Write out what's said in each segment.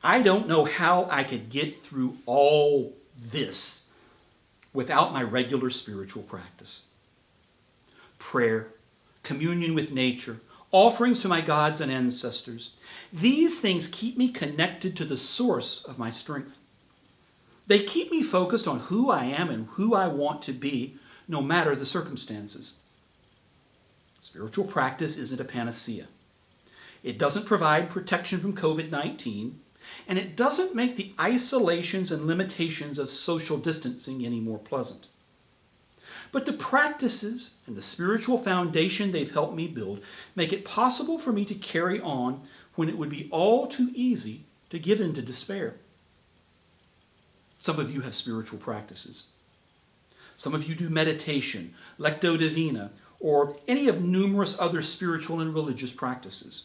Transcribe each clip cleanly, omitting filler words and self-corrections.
I don't know how I could get through all this without my regular spiritual practice. Prayer, communion with nature, offerings to my gods and ancestors. These things keep me connected to the source of my strength. They keep me focused on who I am and who I want to be, no matter the circumstances. Spiritual practice isn't a panacea. It doesn't provide protection from COVID-19, and it doesn't make the isolations and limitations of social distancing any more pleasant. But the practices and the spiritual foundation they've helped me build make it possible for me to carry on when it would be all too easy to give in to despair. Some of you have spiritual practices. Some of you do meditation, lectio divina, or any of numerous other spiritual and religious practices.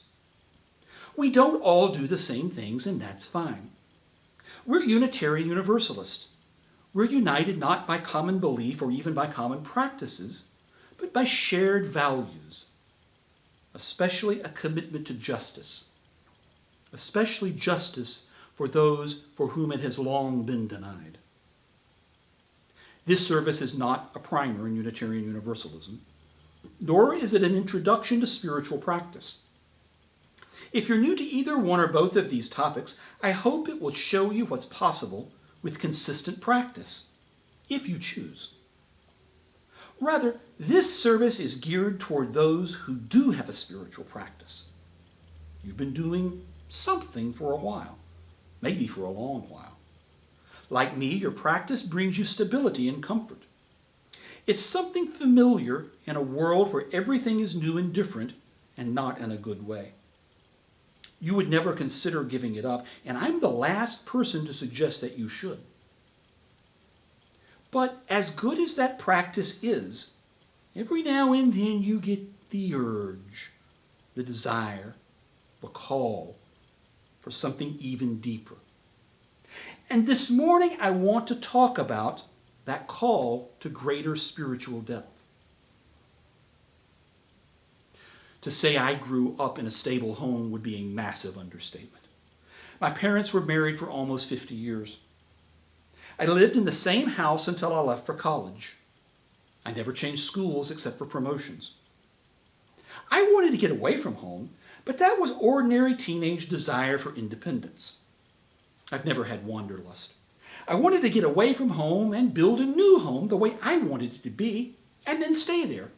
We don't all do the same things, and that's fine. We're Unitarian Universalists. We're united not by common belief or even by common practices, but by shared values, especially a commitment to justice, especially justice for those for whom it has long been denied. This service is not a primer in Unitarian Universalism, nor is it an introduction to spiritual practice. If you're new to either one or both of these topics, I hope it will show you what's possible with consistent practice, if you choose. Rather, this service is geared toward those who do have a spiritual practice. You've been doing something for a while, maybe for a long while. Like me, your practice brings you stability and comfort. It's something familiar in a world where everything is new and different, and not in a good way. You would never consider giving it up, and I'm the last person to suggest that you should. But as good as that practice is, every now and then you get the urge, the desire, the call for something even deeper. And this morning I want to talk about that call to greater spiritual depth. To say I grew up in a stable home would be a massive understatement. My parents were married for almost 50 years. I lived in the same house until I left for college. I never changed schools except for promotions. I wanted to get away from home, but that was ordinary teenage desire for independence. I've never had wanderlust. I wanted to get away from home and build a new home the way I wanted it to be, and then stay there.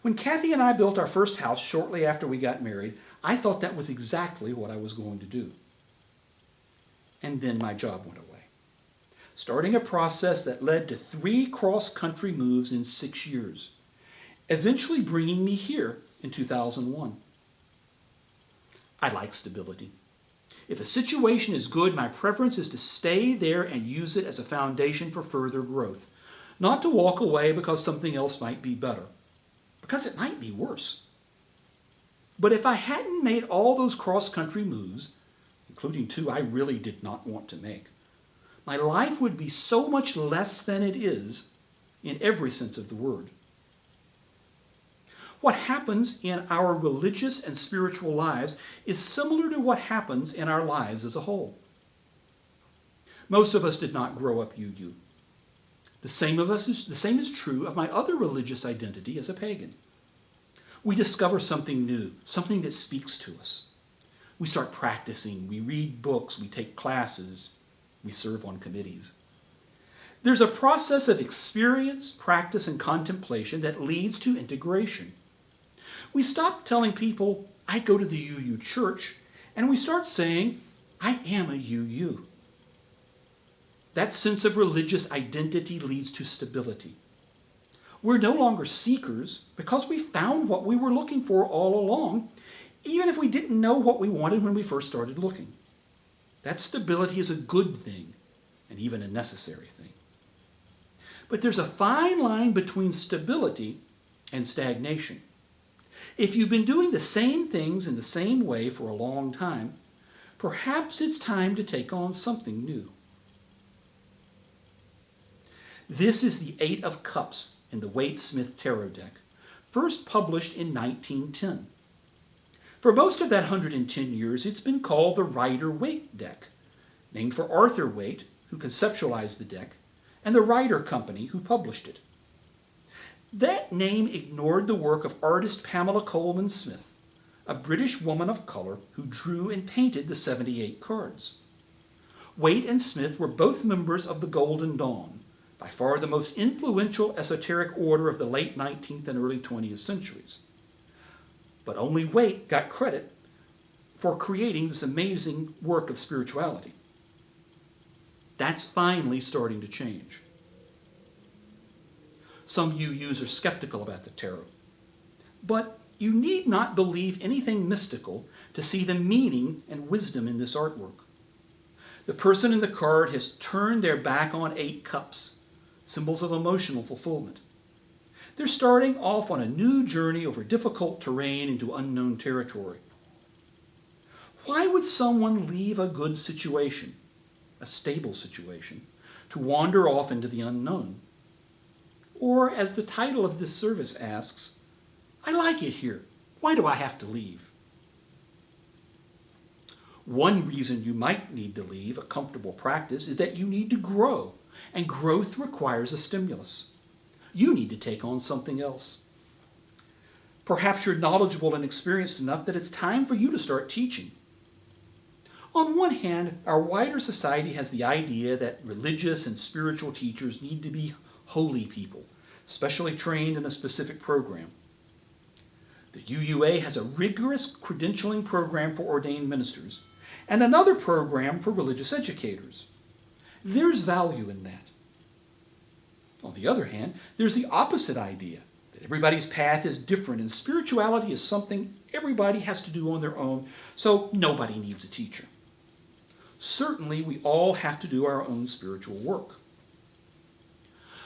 When Kathy and I built our first house shortly after we got married, I thought that was exactly what I was going to do. And then my job went away, starting a process that led to 3 cross-country moves in 6 years, eventually bringing me here in 2001. I like stability. If a situation is good, my preference is to stay there and use it as a foundation for further growth, not to walk away because something else might be better. Because it might be worse. But if I hadn't made all those cross-country moves, including 2 I really did not want to make, my life would be so much less than it is in every sense of the word. What happens in our religious and spiritual lives is similar to what happens in our lives as a whole. Most of us did not grow up UU. The same is true of my other religious identity as a pagan. We discover something new, something that speaks to us. We start practicing, we read books, we take classes, we serve on committees. There's a process of experience, practice, and contemplation that leads to integration. We stop telling people, I go to the UU church, and we start saying, I am a UU. That sense of religious identity leads to stability. We're no longer seekers because we found what we were looking for all along, even if we didn't know what we wanted when we first started looking. That stability is a good thing, and even a necessary thing. But there's a fine line between stability and stagnation. If you've been doing the same things in the same way for a long time, perhaps it's time to take on something new. This is the 8 of Cups in the Waite-Smith Tarot deck, first published in 1910. For most of that 110 years, it's been called the Rider-Waite deck, named for Arthur Waite, who conceptualized the deck, and the Rider Company, who published it. That name ignored the work of artist Pamela Colman Smith, a British woman of color who drew and painted the 78 cards. Waite and Smith were both members of the Golden Dawn, by far the most influential esoteric order of the late 19th and early 20th centuries. But only Waite got credit for creating this amazing work of spirituality. That's finally starting to change. Some UUs are skeptical about the tarot, but you need not believe anything mystical to see the meaning and wisdom in this artwork. The person in the card has turned their back on 8 cups, symbols of emotional fulfillment. They're starting off on a new journey over difficult terrain into unknown territory. Why would someone leave a good situation, a stable situation, to wander off into the unknown? Or, as the title of this service asks, I like it here. Why do I have to leave? One reason you might need to leave a comfortable practice is that you need to grow, and growth requires a stimulus. You need to take on something else. Perhaps you're knowledgeable and experienced enough that it's time for you to start teaching. On one hand, our wider society has the idea that religious and spiritual teachers need to be holy people, specially trained in a specific program. The UUA has a rigorous credentialing program for ordained ministers and another program for religious educators. There's value in that. On the other hand, there's the opposite idea, that everybody's path is different and spirituality is something everybody has to do on their own, so nobody needs a teacher. Certainly, we all have to do our own spiritual work.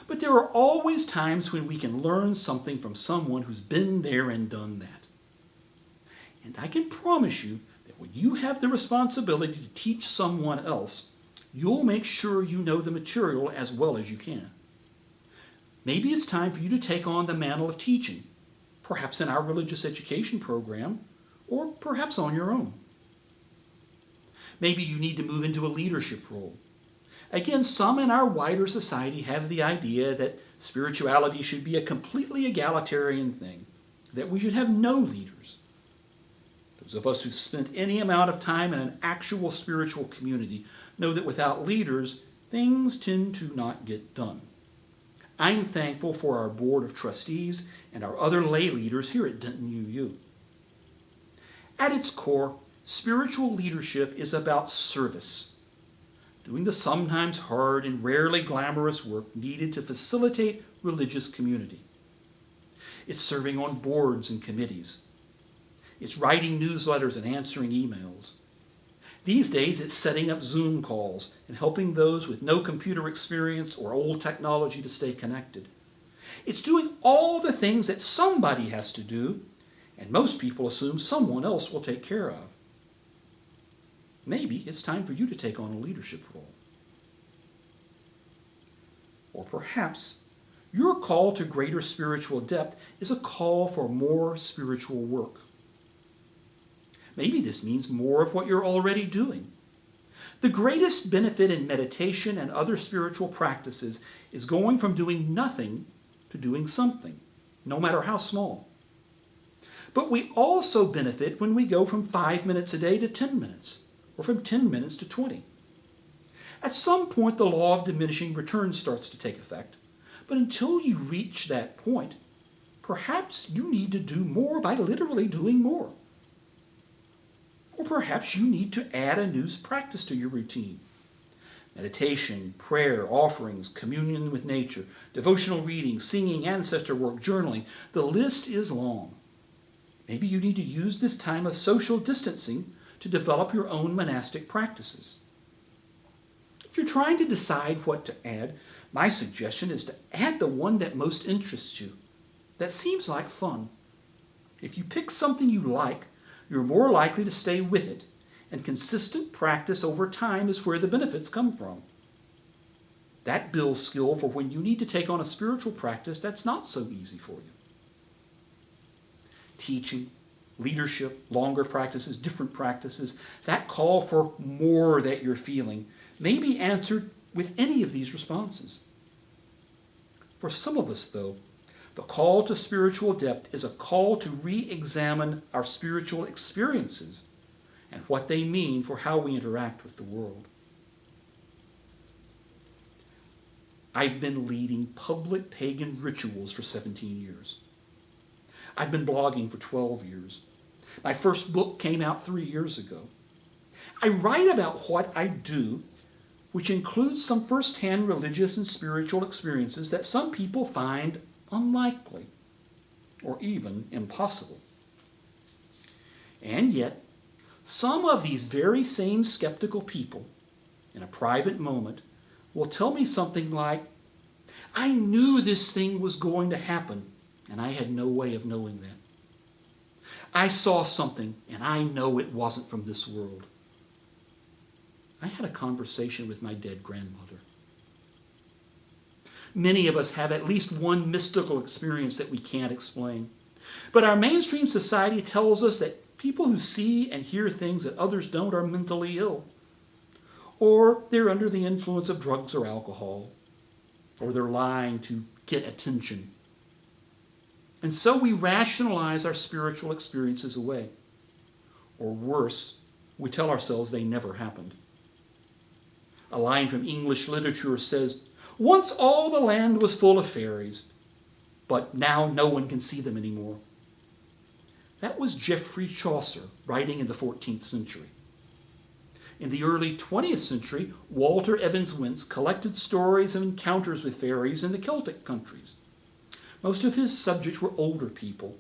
But there are always times when we can learn something from someone who's been there and done that. And I can promise you that when you have the responsibility to teach someone else, you'll make sure you know the material as well as you can. Maybe it's time for you to take on the mantle of teaching, perhaps in our religious education program, or perhaps on your own. Maybe you need to move into a leadership role. Again, some in our wider society have the idea that spirituality should be a completely egalitarian thing, that we should have no leaders. Those of us who've spent any amount of time in an actual spiritual community know that without leaders, things tend to not get done. I'm thankful for our board of trustees and our other lay leaders here at Denton UU. At its core, spiritual leadership is about service, doing the sometimes hard and rarely glamorous work needed to facilitate religious community. It's serving on boards and committees. It's writing newsletters and answering emails. These days, it's setting up Zoom calls and helping those with no computer experience or old technology to stay connected. It's doing all the things that somebody has to do, and most people assume someone else will take care of. Maybe it's time for you to take on a leadership role. Or perhaps your call to greater spiritual depth is a call for more spiritual work. Maybe this means more of what you're already doing. The greatest benefit in meditation and other spiritual practices is going from doing nothing to doing something, no matter how small. But we also benefit when we go from 5 minutes a day to 10 minutes, or from 10 minutes to 20. At some point, the law of diminishing returns starts to take effect. But until you reach that point, perhaps you need to do more by literally doing more. Or perhaps you need to add a new practice to your routine. Meditation, prayer, offerings, communion with nature, devotional reading, singing, ancestor work, journaling. The list is long. Maybe you need to use this time of social distancing to develop your own monastic practices. If you're trying to decide what to add, my suggestion is to add the one that most interests you, that seems like fun. If you pick something you like, you're more likely to stay with it, and consistent practice over time is where the benefits come from. That builds skill for when you need to take on a spiritual practice that's not so easy for you. Teaching, leadership, longer practices, different practices, that call for more that you're feeling may be answered with any of these responses. For some of us, though, the call to spiritual depth is a call to re-examine our spiritual experiences and what they mean for how we interact with the world. I've been leading public pagan rituals for 17 years. I've been blogging for 12 years. My first book came out 3 years ago. I write about what I do, which includes some first-hand religious and spiritual experiences that some people find unlikely or even impossible. And yet, some of these very same skeptical people, in a private moment, will tell me something like, I knew this thing was going to happen, and I had no way of knowing that. I saw something, and I know it wasn't from this world. I had a conversation with my dead grandmother. Many of us have at least one mystical experience that we can't explain. But our mainstream society tells us that people who see and hear things that others don't are mentally ill, or they're under the influence of drugs or alcohol, or they're lying to get attention. And so we rationalize our spiritual experiences away. Or worse, we tell ourselves they never happened. A line from English literature says, once all the land was full of fairies, but now no one can see them anymore. That was Geoffrey Chaucer writing in the 14th century. In the early 20th century, Walter Evans Wentz collected stories of encounters with fairies in the Celtic countries. Most of his subjects were older people,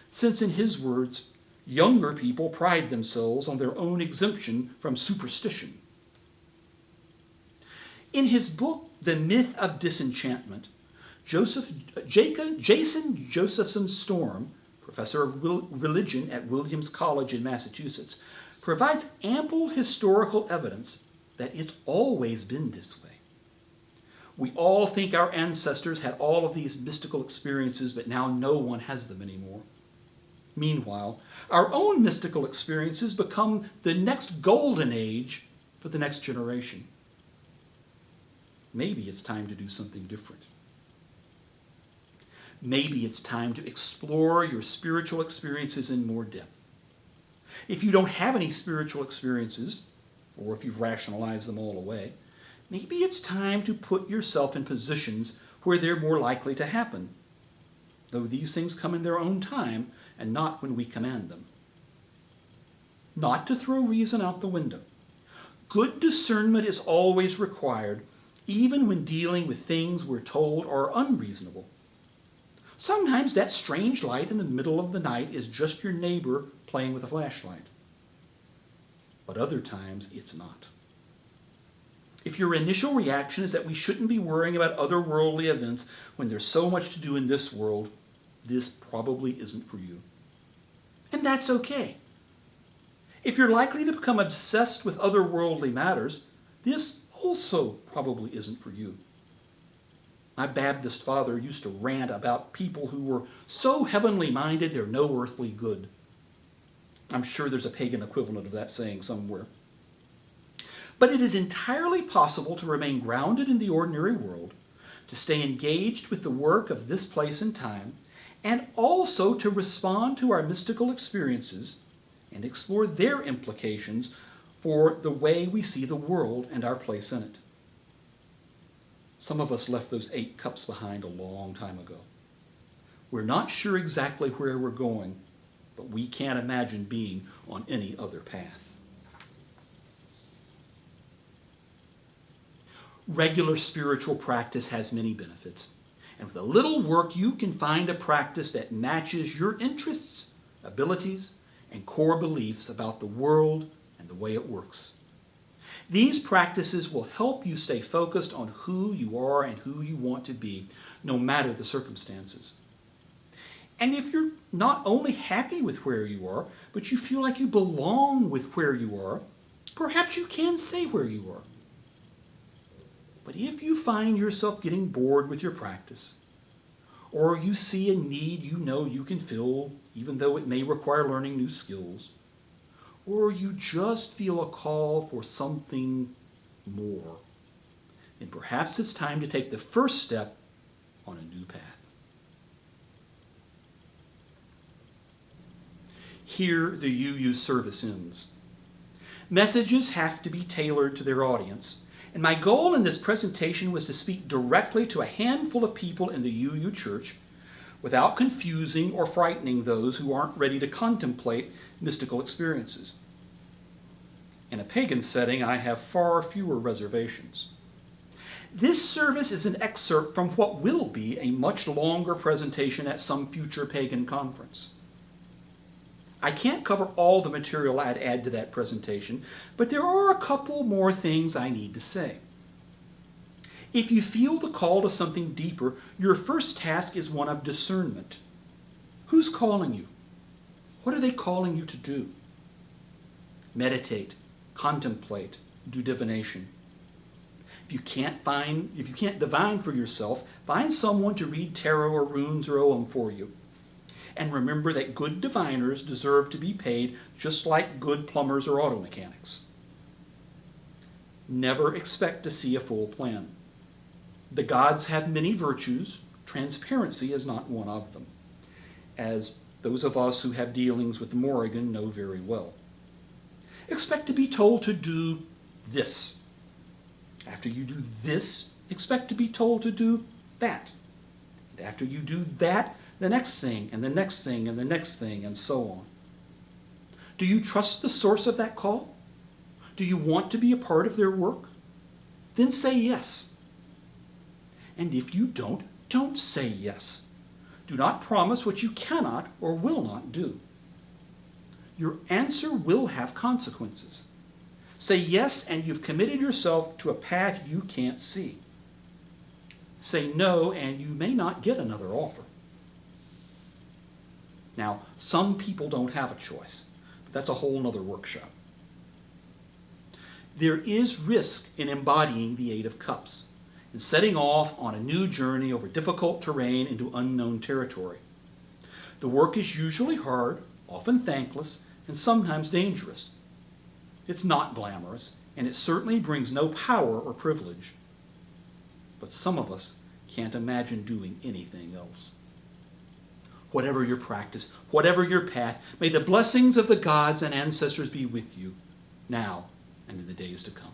since in his words, younger people pride themselves on their own exemption from superstition. In his book, The Myth of Disenchantment, Jason Josephson Storm, professor of religion at Williams College in Massachusetts, provides ample historical evidence that it's always been this way. We all think our ancestors had all of these mystical experiences, but now no one has them anymore. Meanwhile, our own mystical experiences become the next golden age for the next generation. Maybe it's time to do something different. Maybe it's time to explore your spiritual experiences in more depth. If you don't have any spiritual experiences, or if you've rationalized them all away, maybe it's time to put yourself in positions where they're more likely to happen, though these things come in their own time and not when we command them. Not to throw reason out the window. Good discernment is always required, even when dealing with things we're told are unreasonable. Sometimes that strange light in the middle of the night is just your neighbor playing with a flashlight. But other times it's not. If your initial reaction is that we shouldn't be worrying about otherworldly events when there's so much to do in this world, this probably isn't for you. And that's okay. If you're likely to become obsessed with otherworldly matters, this also probably isn't for you. My Baptist father used to rant about people who were so heavenly minded they're no earthly good. I'm sure there's a pagan equivalent of that saying somewhere. But it is entirely possible to remain grounded in the ordinary world, to stay engaged with the work of this place and time, and also to respond to our mystical experiences and explore their implications for the way we see the world and our place in it. Some of us left those 8 cups behind a long time ago. We're not sure exactly where we're going, but we can't imagine being on any other path. Regular spiritual practice has many benefits, and with a little work you can find a practice that matches your interests, abilities, and core beliefs about the world and the way it works. These practices will help you stay focused on who you are and who you want to be, no matter the circumstances. And if you're not only happy with where you are, but you feel like you belong with where you are, perhaps you can stay where you are. But if you find yourself getting bored with your practice, or you see a need you know you can fill even though it may require learning new skills, or you just feel a call for something more, then perhaps it's time to take the first step on a new path. Here, the UU service ends. Messages have to be tailored to their audience, and my goal in this presentation was to speak directly to a handful of people in the UU church without confusing or frightening those who aren't ready to contemplate mystical experiences. In a pagan setting, I have far fewer reservations. This service is an excerpt from what will be a much longer presentation at some future pagan conference. I can't cover all the material I'd add to that presentation, but there are a couple more things I need to say. If you feel the call to something deeper, your first task is one of discernment. Who's calling you? What are they calling you to do? Meditate, contemplate, do divination. If you can't divine for yourself, find someone to read tarot or runes or ogham for you. And remember that good diviners deserve to be paid just like good plumbers or auto mechanics. Never expect to see a full plan. The gods have many virtues. Transparency is not one of them, as those of us who have dealings with the Morrigan know very well. Expect to be told to do this. After you do this, expect to be told to do that. And after you do that, the next thing, and the next thing, and the next thing, and so on. Do you trust the source of that call? Do you want to be a part of their work? Then say yes. And if you don't say yes. Do not promise what you cannot or will not do. Your answer will have consequences. Say yes, and you've committed yourself to a path you can't see. Say no, and you may not get another offer. Now, some people don't have a choice, but that's a whole other workshop. There is risk in embodying the Eight of Cups and setting off on a new journey over difficult terrain into unknown territory. The work is usually hard, often thankless, and sometimes dangerous. It's not glamorous, and it certainly brings no power or privilege. But some of us can't imagine doing anything else. Whatever your practice, whatever your path, may the blessings of the gods and ancestors be with you now and in the days to come.